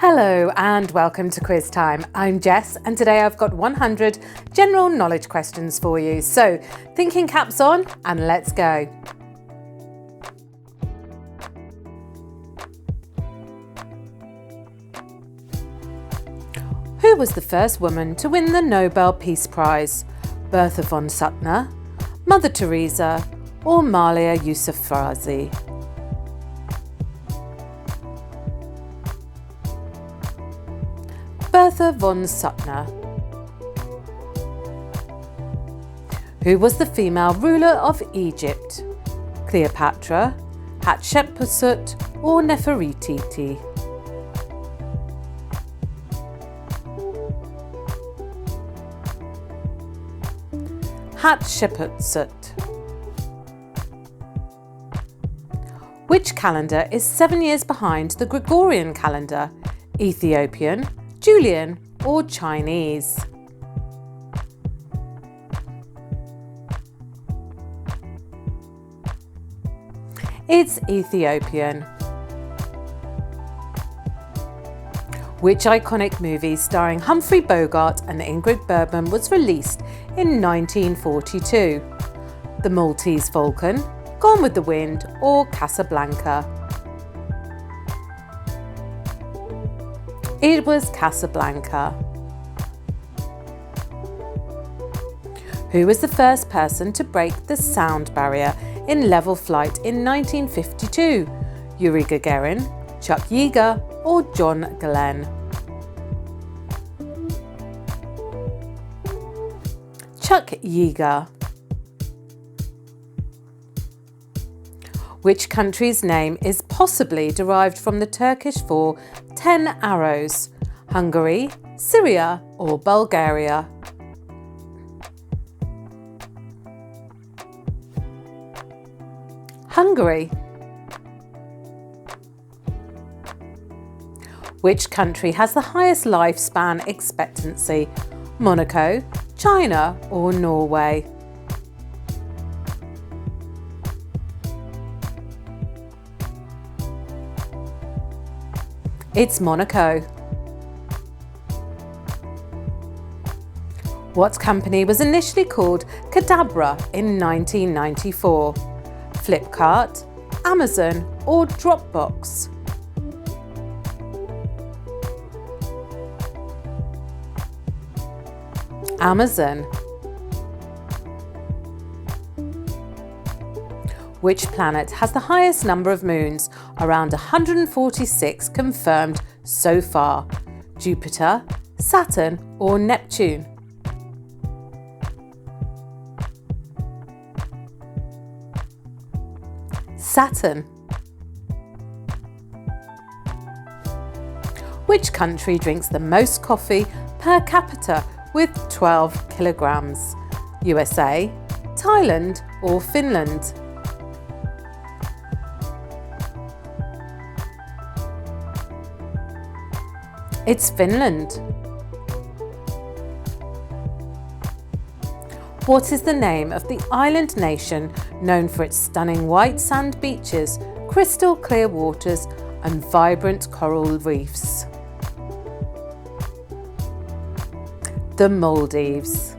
Hello and welcome to Quiz Time. I'm Jess and today I've got 100 general knowledge questions for you. So thinking caps on and let's go. Who was the first woman to win the Nobel Peace Prize? Bertha von Suttner, Mother Teresa or Malia Yousafzai? Bertha von Suttner. Who was the female ruler of Egypt? Cleopatra, Hatshepsut or Nefertiti? Hatshepsut. Which calendar is 7 years behind the Gregorian calendar? Ethiopian, Julian or Chinese? It's Ethiopian. Which iconic movie starring Humphrey Bogart and Ingrid Bergman was released in 1942? The Maltese Falcon, Gone with the Wind or Casablanca? It was Casablanca. Who was the first person to break the sound barrier in level flight in 1952? Yuri Gagarin, Chuck Yeager or John Glenn? Chuck Yeager. Which country's name is possibly derived from the Turkish for 10 arrows? Hungary, Syria or Bulgaria? Hungary. Which country has the highest lifespan expectancy? Monaco, China or Norway? It's Monaco. What company was initially called Cadabra in 1994? Flipkart, Amazon or Dropbox? Amazon. Which planet has the highest number of moons? Around 146 confirmed so far. Jupiter, Saturn or Neptune? Saturn. Which country drinks the most coffee per capita with 12 kilograms? USA, Thailand or Finland? It's Finland. What is the name of the island nation known for its stunning white sand beaches, crystal clear waters and vibrant coral reefs? The Maldives.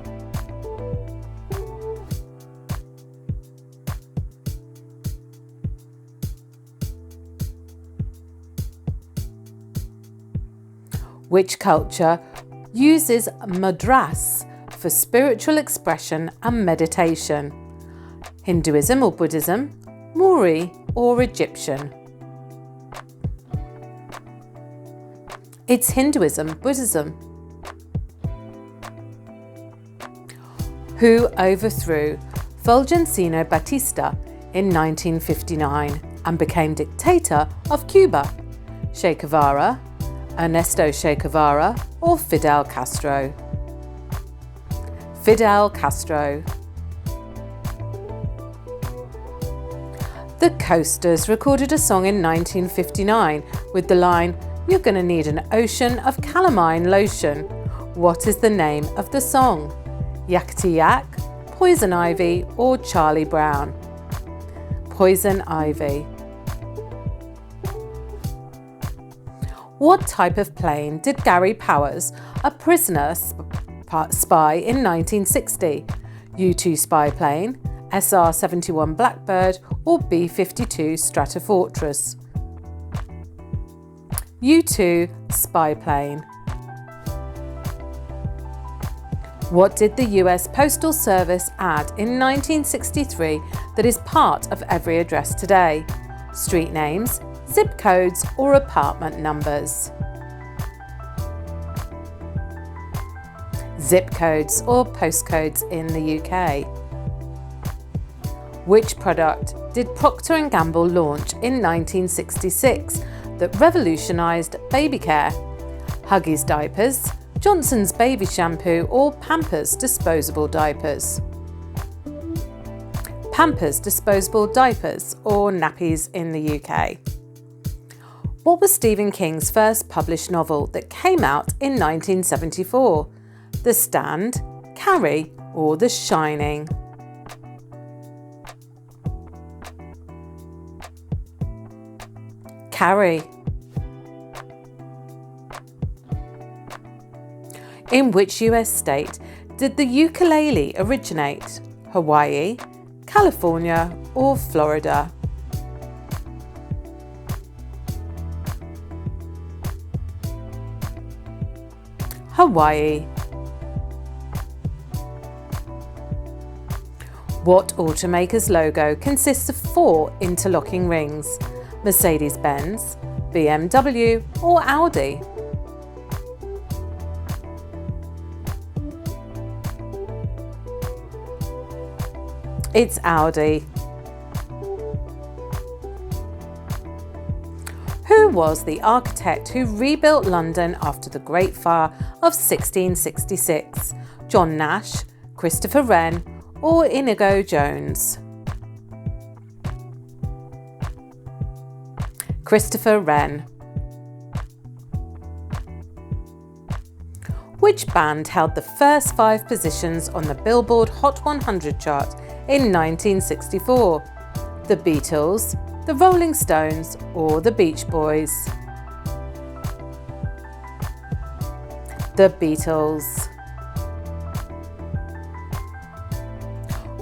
Which culture uses madras for spiritual expression and meditation? Hinduism or Buddhism, Maori or Egyptian? It's Hinduism, Buddhism. Who overthrew Fulgencio Batista in 1959 and became dictator of Cuba? Che Guevara, Ernesto Che Guevara or Fidel Castro? Fidel Castro. The Coasters recorded a song in 1959 with the line, "You're gonna need an ocean of calamine lotion." What is the name of the song? Yakety Yak, Poison Ivy or Charlie Brown? Poison Ivy. What type of plane did Gary Powers, a prisoner spy in 1960? U-2 spy plane, SR-71 Blackbird or B-52 Stratofortress? U-2 spy plane. What did the US Postal Service add in 1963 that is part of every address today? Street names, zip codes or apartment numbers? Zip codes or postcodes in the UK. Which product did Procter & Gamble launch in 1966 that revolutionised baby care? Huggies diapers, Johnson's baby shampoo or Pampers disposable diapers? Pampers disposable diapers or nappies in the UK. What was Stephen King's first published novel that came out in 1974? The Stand, Carrie or The Shining? Carrie. In which US state did the ukulele originate? Hawaii, California or Florida? Hawaii. What automaker's logo consists of 4 interlocking rings? Mercedes-Benz, BMW or Audi? It's Audi. Who was the architect who rebuilt London after the Great Fire of 1666? John Nash, Christopher Wren or Inigo Jones? Christopher Wren. Which band held the first 5 positions on the Billboard Hot 100 chart in 1964? The Beatles, the Rolling Stones or the Beach Boys? The Beatles.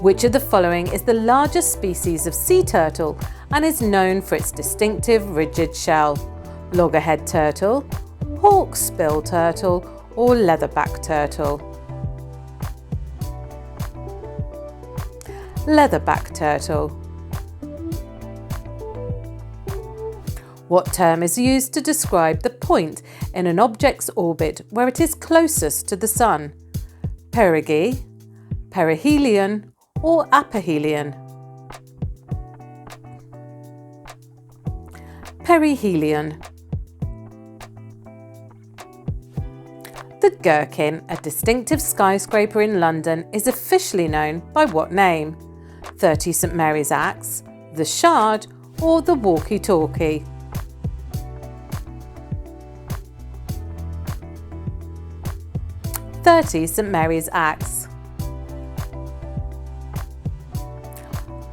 Which of the following is the largest species of sea turtle and is known for its distinctive rigid shell? Loggerhead turtle, hawksbill turtle or leatherback turtle? Leatherback turtle. What term is used to describe the point in an object's orbit where it is closest to the Sun? Perigee, perihelion or aphelion? Perihelion. The Gherkin, a distinctive skyscraper in London, is officially known by what name? 30 St Mary's Axe, the Shard or the Walkie Talkie? 30 St Mary's Axe.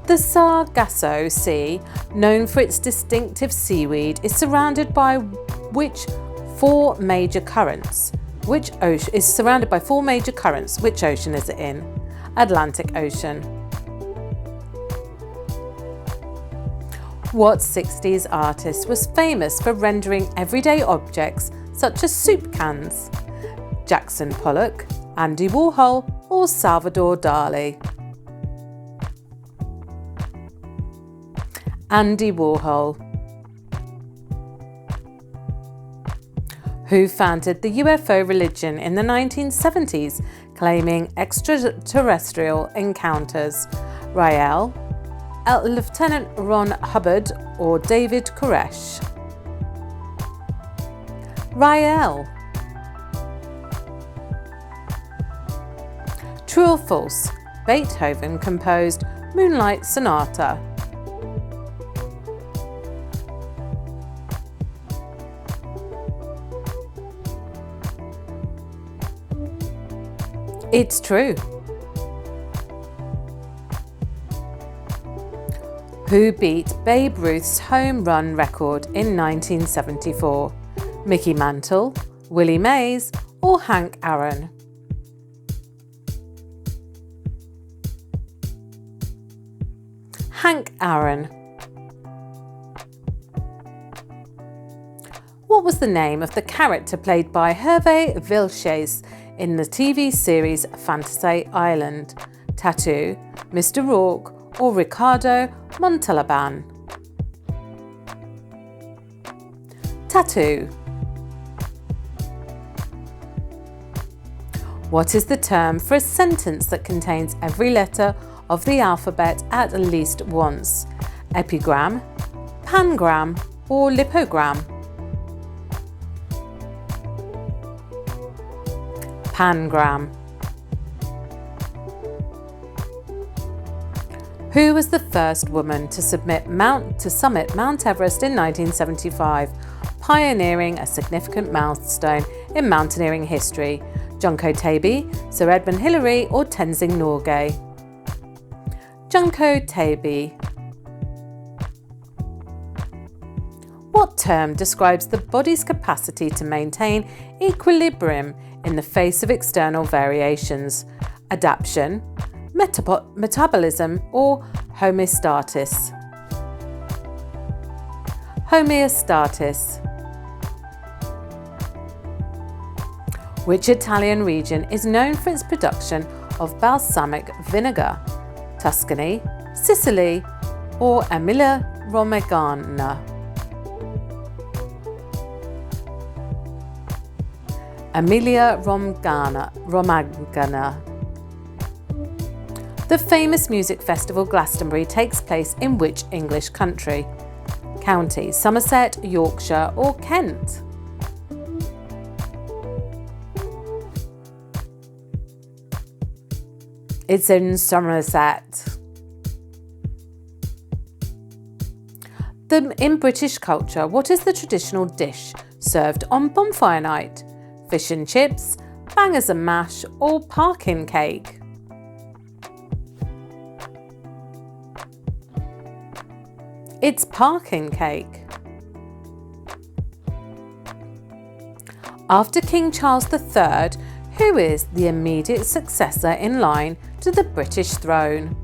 The Sargasso Sea, known for its distinctive seaweed, is surrounded by which 4 major currents? Which ocean is surrounded by 4 major currents? Which ocean is it in? Atlantic Ocean. What 60s artist was famous for rendering everyday objects such as soup cans? Jackson Pollock, Andy Warhol or Salvador Dali? Andy Warhol. Who founded the UFO religion in the 1970s, claiming extraterrestrial encounters? Rael, Lieutenant Ron Hubbard or David Koresh? Rael. True or false? Beethoven composed Moonlight Sonata. It's true. Who beat Babe Ruth's home run record in 1974? Mickey Mantle, Willie Mays, or Hank Aaron? Hank Aaron. What was the name of the character played by Hervé Villechaize in the TV series Fantasy Island? Tattoo, Mr. Rourke, or Ricardo Montalban? Tattoo. What is the term for a sentence that contains every letter of the alphabet at least once? Epigram, pangram, or lipogram? Pangram. Who was the first woman to summit Mount Everest in 1975, pioneering a significant milestone in mountaineering history? Junko Tabey, Sir Edmund Hillary, or Tenzing Norgay? Junko Tabey. What term describes the body's capacity to maintain equilibrium in the face of external variations? Adaptation, metabolism, or homeostasis? Homeostasis. Which Italian region is known for its production of balsamic vinegar? Tuscany, Sicily, or Emilia-Romagna? Emilia-Romagna. The famous music festival Glastonbury takes place in which English county? Somerset, Yorkshire, or Kent? It's in Somerset. In British culture, what is the traditional dish served on bonfire night? Fish and chips, bangers and mash, or parkin cake? It's parkin cake. After King Charles III, who is the immediate successor in line to the British throne?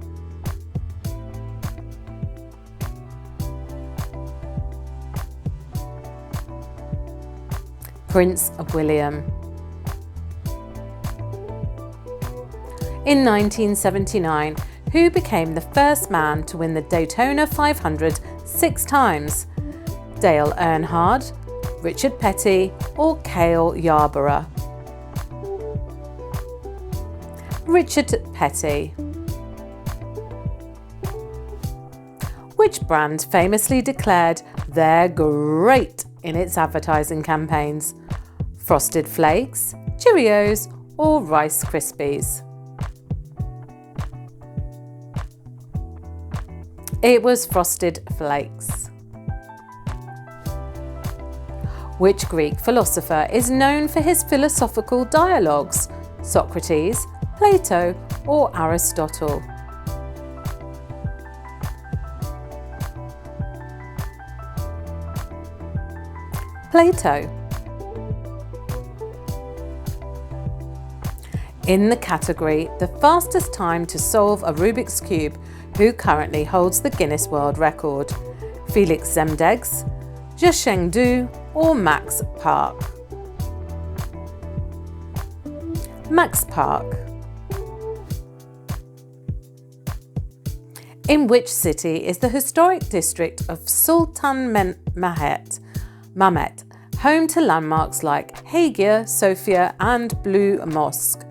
Prince William. In 1979, who became the first man to win the Daytona 500 6 times? Dale Earnhardt, Richard Petty, or Cale Yarborough? Richard Petty. Which brand famously declared they're great in its advertising campaigns? Frosted Flakes, Cheerios, or Rice Krispies? It was Frosted Flakes. Which Greek philosopher is known for his philosophical dialogues? Socrates, Plato, or Aristotle? Plato. In the category The Fastest Time to Solve a Rubik's Cube, who currently holds the Guinness World Record? Felix Zemdegs, Zhesheng Du, or Max Park? Max Park. In which city is the historic district of Sultanahmet home to landmarks like Hagia Sophia and Blue Mosque?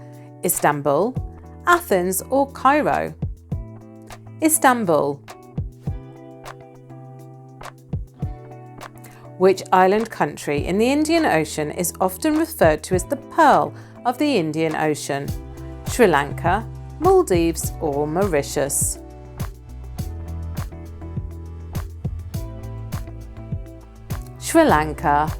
Istanbul, Athens, or Cairo? Istanbul. Which island country in the Indian Ocean is often referred to as the Pearl of the Indian Ocean? Sri Lanka, Maldives, or Mauritius? Sri Lanka.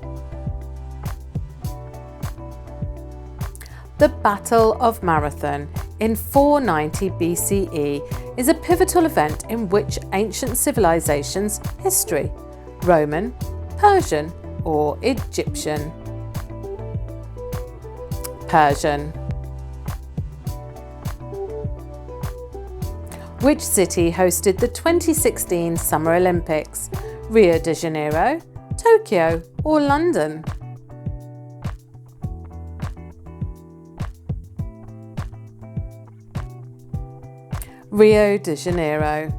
The Battle of Marathon in 490 BCE is a pivotal event in which ancient civilization's history? Roman, Persian, or Egyptian? Persian. Which city hosted the 2016 Summer Olympics? Rio de Janeiro, Tokyo, or London? Rio de Janeiro.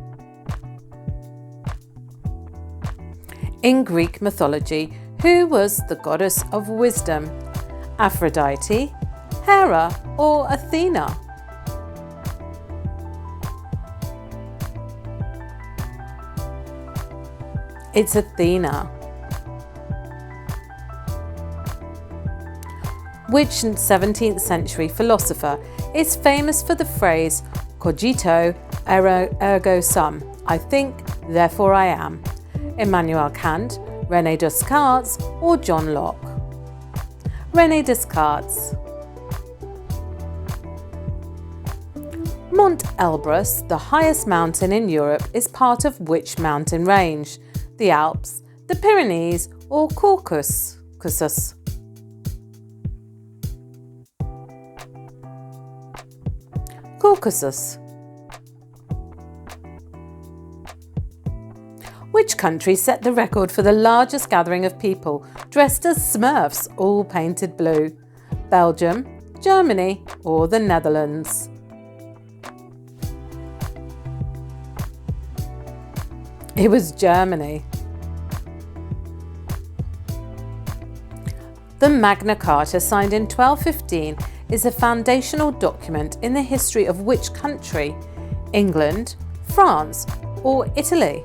In Greek mythology, who was the goddess of wisdom? Aphrodite, Hera, or Athena? It's Athena. Which 17th century philosopher is famous for the phrase cogito ergo sum, I think, therefore I am? Immanuel Kant, René Descartes, or John Locke? René Descartes. Mount Elbrus, the highest mountain in Europe, is part of which mountain range? The Alps, the Pyrenees, or Caucasus? Caucasus. Which country set the record for the largest gathering of people dressed as Smurfs, all painted blue? Belgium, Germany, or the Netherlands? It was Germany. The Magna Carta, signed in 1215, is a foundational document in the history of which country? England, France, or Italy?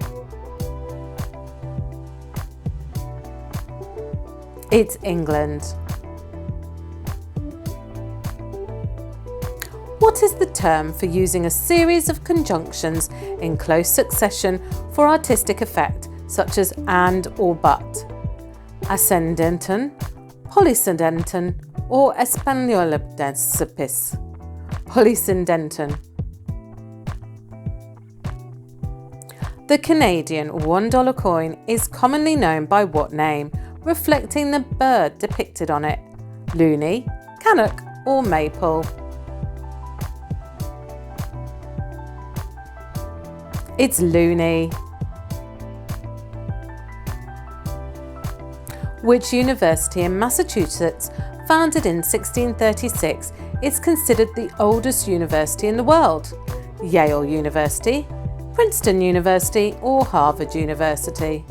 It's England. What is the term for using a series of conjunctions in close succession for artistic effect, such as and or but? Ascendenton, polysyndenton, or espagnolidecipis? Polysyndenton. The Canadian $1 coin is commonly known by what name, reflecting the bird depicted on it? Loonie, Cannock, or Maypole? It's Loonie. Which university in Massachusetts, founded in 1636, is considered the oldest university in the world? Yale University, Princeton University, or Harvard University?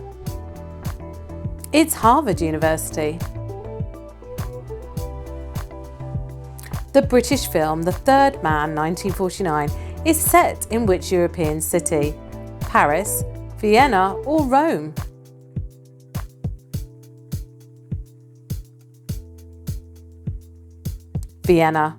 It's Harvard University. The British film The Third Man, 1949, is set in which European city? Paris, Vienna, or Rome? Vienna.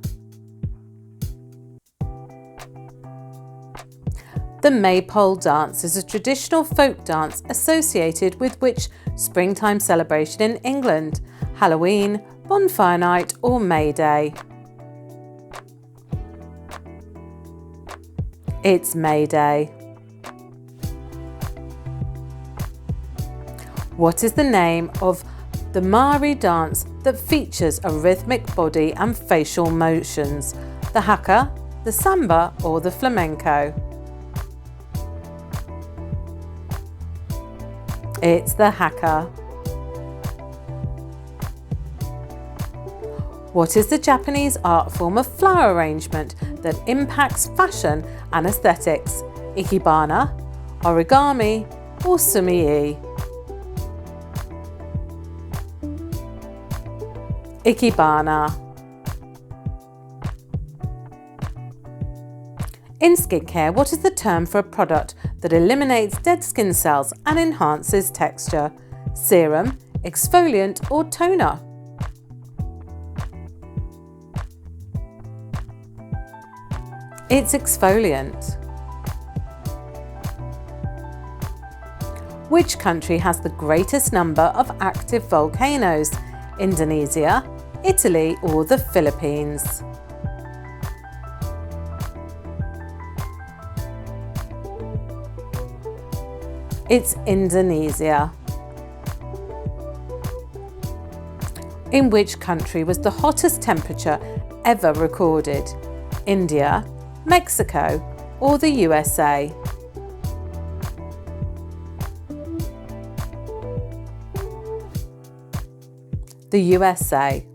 The Maypole dance is a traditional folk dance associated with which springtime celebration in England? Halloween, Bonfire Night, or May Day? It's May Day. What is the name of the Maori dance that features a rhythmic body and facial motions? The haka, the samba, or the flamenco? It's the haka. What is the Japanese art form of flower arrangement that impacts fashion and aesthetics? Ikebana, origami, or sumi-e? Ikebana. In skincare, what is the term for a product that eliminates dead skin cells and enhances texture? Serum, exfoliant, or toner? It's exfoliant. Which country has the greatest number of active volcanoes? Indonesia, Italy, or the Philippines? It's Indonesia. In which country was the hottest temperature ever recorded? India, Mexico, or the USA? The USA.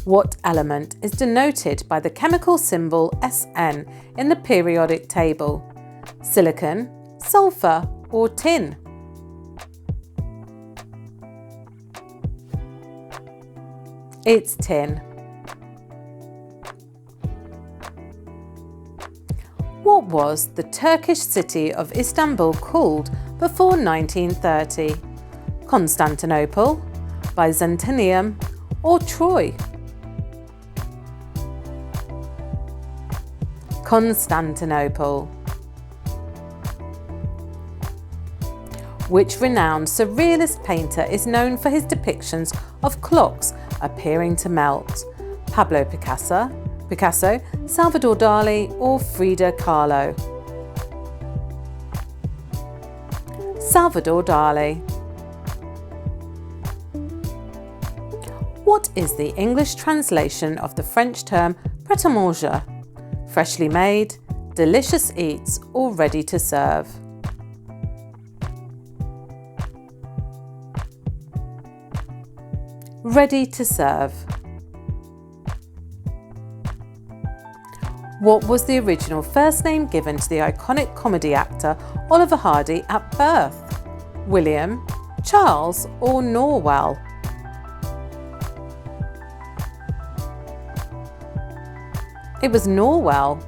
What element is denoted by the chemical symbol Sn in the periodic table? Silicon, sulfur, or tin? It's tin. What was the Turkish city of Istanbul called before 1930? Constantinople, Byzantium, or Troy? Constantinople. Which renowned surrealist painter is known for his depictions of clocks appearing to melt? Pablo Picasso, Salvador Dali, or Frida Kahlo? Salvador Dali. What is the English translation of the French term pret-à-manger? Freshly made, delicious eats, or ready to serve? Ready to serve. What was the original first name given to the iconic comedy actor Oliver Hardy at birth? William, Charles, or Norwell? It was Norwell.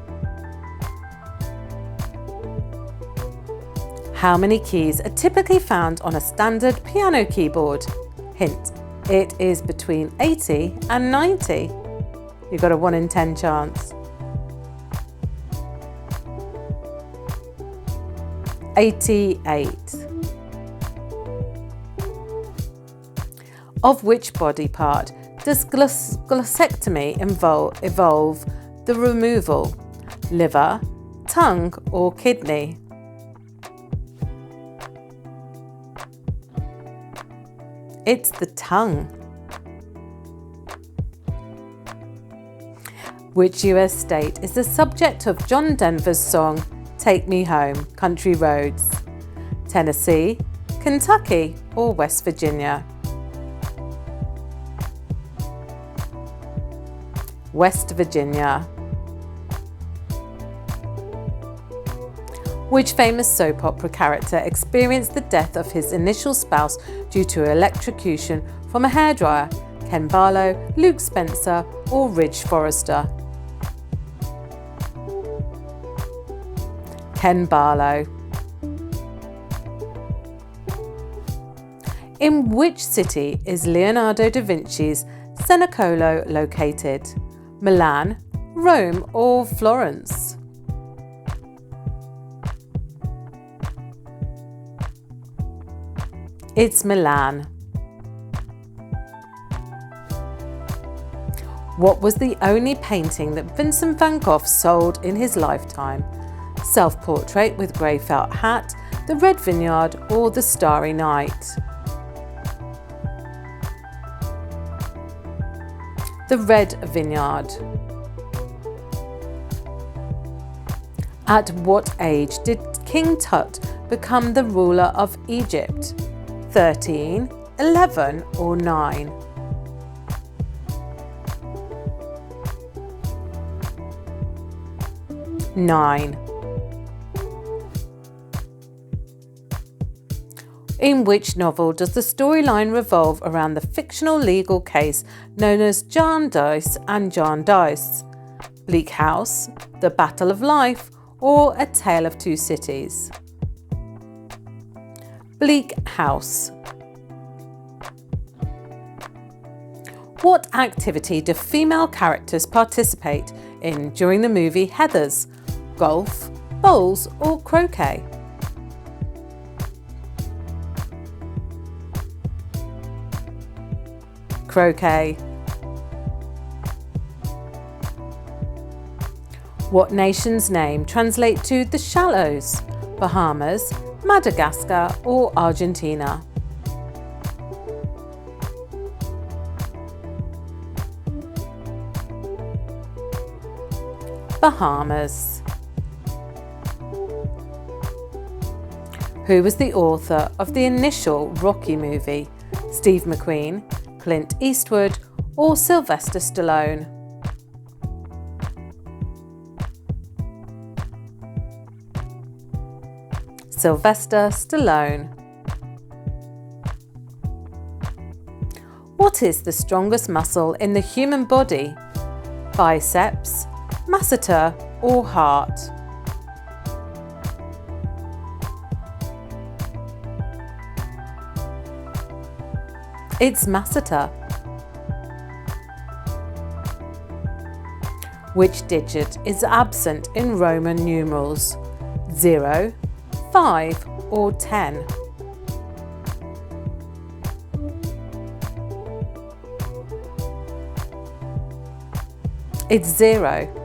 How many keys are typically found on a standard piano keyboard? Hint, it is between 80 and 90. You've got a 1 in 10 chance. 88. Of which body part does glossectomy involve the removal? Liver, tongue, or kidney? It's the tongue. Which US state is the subject of John Denver's song Take Me Home, Country Roads? Tennessee, Kentucky, or West Virginia? West Virginia. Which famous soap opera character experienced the death of his initial spouse due to electrocution from a hairdryer? Ken Barlow, Luke Spencer, or Ridge Forrester? Ken Barlow. In which city is Leonardo da Vinci's Cenacolo located? Milan, Rome, or Florence? It's Milan. What was the only painting that Vincent van Gogh sold in his lifetime? Self-portrait with grey felt hat, The Red Vineyard, or The Starry Night? The Red Vineyard. At what age did King Tut become the ruler of Egypt? 13, 11, or 9? 9. In which novel does the storyline revolve around the fictional legal case known as Jarndyce and Jarndyce? Bleak House, The Battle of Life, or A Tale of Two Cities? Bleak House. What activity do female characters participate in during the movie Heathers? Golf, bowls, or croquet? Croquet. What nation's name translates to the Shallows? Bahamas, Madagascar, or Argentina? Bahamas. Who was the author of the initial Rocky movie? Steve McQueen, Clint Eastwood, or Sylvester Stallone? Sylvester Stallone. What is the strongest muscle in the human body? Biceps, masseter, or heart? It's masseter. Which digit is absent in Roman numerals? 0, 5, or 10? It's 0.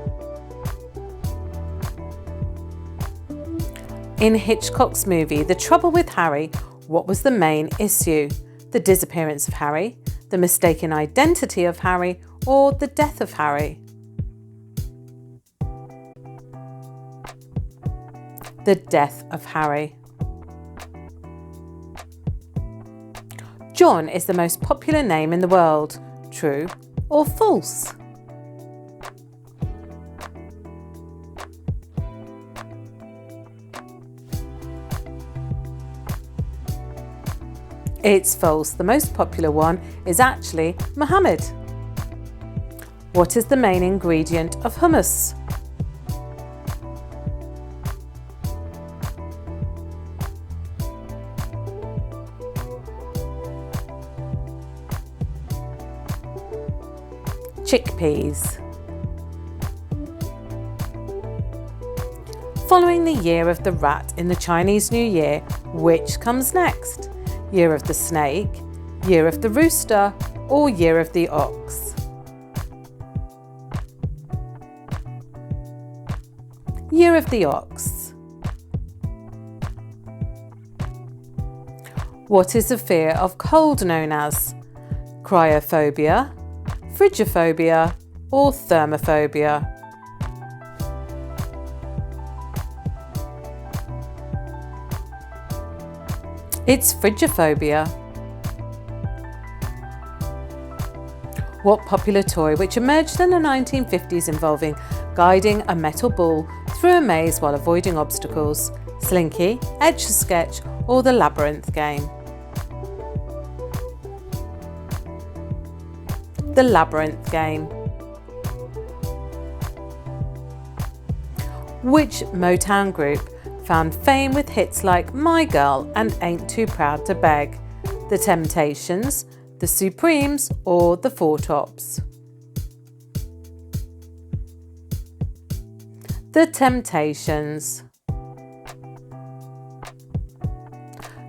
In Hitchcock's movie The Trouble with Harry, what was the main issue? The disappearance of Harry, the mistaken identity of Harry, or the death of Harry? The death of Harry. John is the most popular name in the world. True or false? It's false. The most popular one is actually Muhammad. What is the main ingredient of hummus? Chickpeas. Following the year of the rat in the Chinese New Year, which comes next? Year of the snake, year of the rooster, or year of the ox? Year of the ox. What is the fear of cold known as? Cryophobia, frigophobia, or thermophobia? It's frigophobia. What popular toy which emerged in the 1950s involving guiding a metal ball through a maze while avoiding obstacles? Slinky, Etch-a-Sketch, or the Labyrinth game? The Labyrinth game. Which Motown group found fame with hits like My Girl and Ain't Too Proud to Beg? The Temptations, the Supremes, or the Four Tops? The Temptations.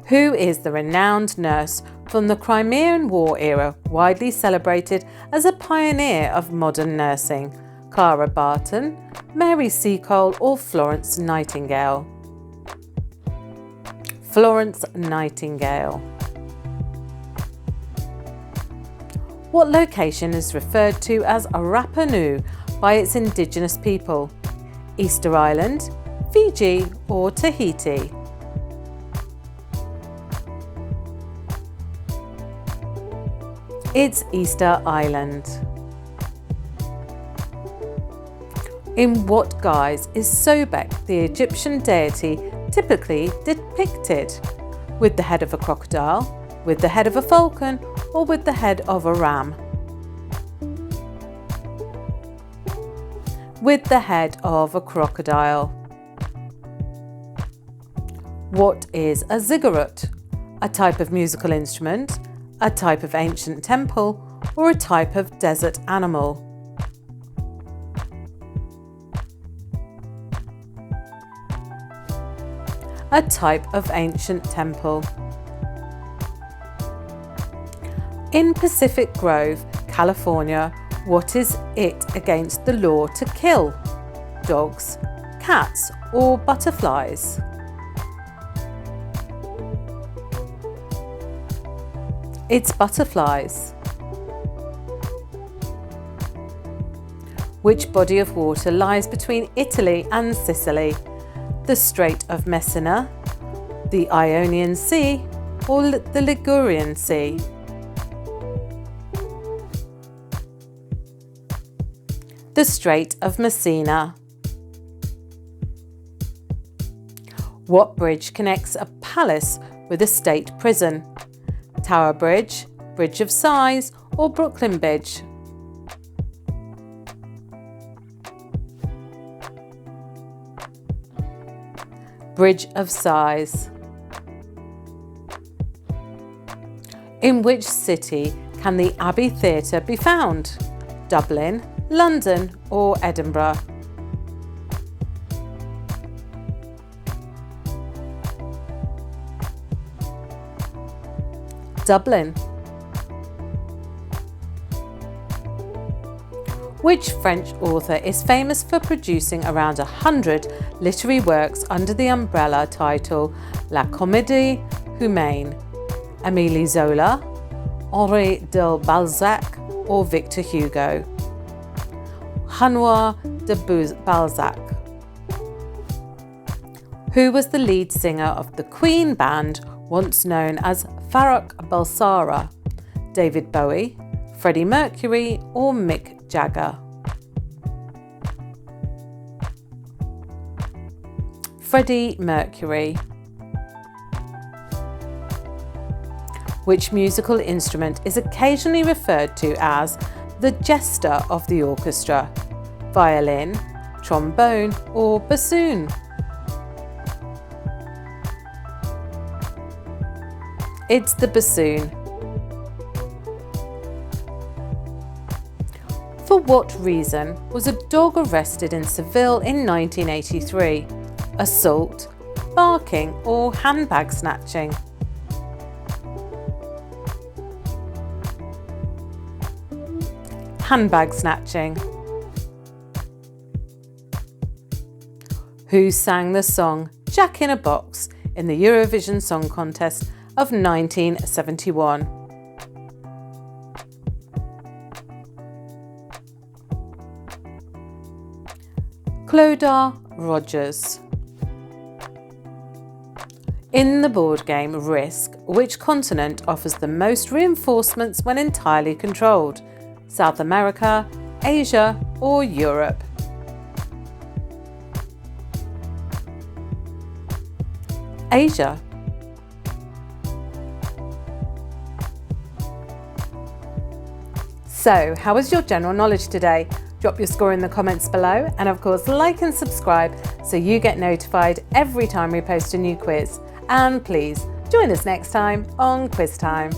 Who is the renowned nurse from the Crimean War era, widely celebrated as a pioneer of modern nursing? Clara Barton, Mary Seacole, or Florence Nightingale? Florence Nightingale. What location is referred to as Rapa Nui by its indigenous people? Easter Island, Fiji, or Tahiti? It's Easter Island. In what guise is Sobek, the Egyptian deity, typically depicted? With the head of a crocodile, with the head of a falcon, or with the head of a ram? With the head of a crocodile. What is a ziggurat? A type of musical instrument, a type of ancient temple, or a type of desert animal? A type of ancient temple. In Pacific Grove, California, what is it against the law to kill? Dogs, cats, or butterflies? It's butterflies. Which body of water lies between Italy and Sicily? The Strait of Messina, the Ionian Sea, or the Ligurian Sea? The Strait of Messina. What bridge connects a palace with a state prison? Tower Bridge, Bridge of Sighs, or Brooklyn Bridge? Bridge of Sighs. In which city can the Abbey Theatre be found? Dublin, London, or Edinburgh? Dublin. Which French author is famous for producing around 100 literary works under the umbrella title La Comédie Humaine? Émile Zola, Henri de Balzac, or Victor Hugo? Honoir de Balzac. Who was the lead singer of the Queen band, once known as Farrokh Bulsara? David Bowie, Freddie Mercury, or Mick Jagger? Freddie Mercury. Which musical instrument is occasionally referred to as the jester of the orchestra? Violin, trombone, or bassoon? It's the bassoon. For what reason was a dog arrested in Seville in 1983? Assault, barking, or handbag snatching? Handbag snatching. Who sang the song Jack in a Box in the Eurovision Song Contest of 1971? Clodagh Rogers. In the board game Risk, which continent offers the most reinforcements when entirely controlled? South America, Asia, or Europe? Asia. So, how was your general knowledge today? Drop your score in the comments below, and of course like and subscribe so you get notified every time we post a new quiz. And please join us next time on Quiz Time.